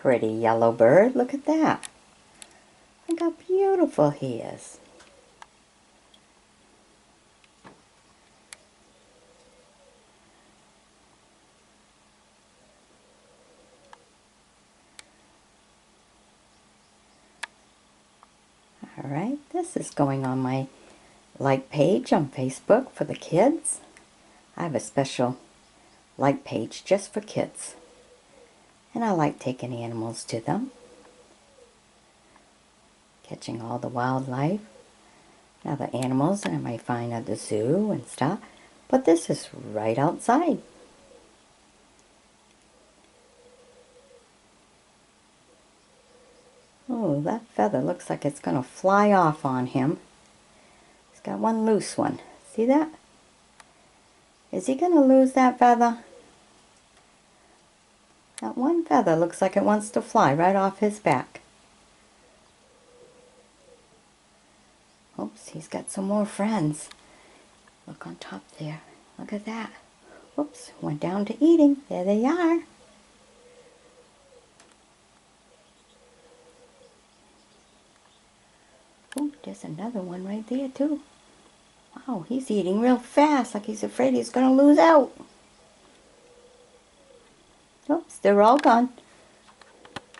pretty yellow bird. Look at that. Look how beautiful he is. Alright, this is going on my like page on Facebook for the kids. I have a special like page just for kids. And I like taking animals to them. Catching all the wildlife. Now the animals that I might find at the zoo and stuff. But this is right outside. Oh, that feather looks like it's going to fly off on him. He's got one loose one. See that? Is he going to lose that feather? That one feather looks like it wants to fly right off his back. Oops, he's got some more friends. Look on top there. Look at that. Whoops, went down to eating. There they are. Oh, there's another one right there too. Wow, he's eating real fast, like he's afraid he's going to lose out. Oops, they're all gone.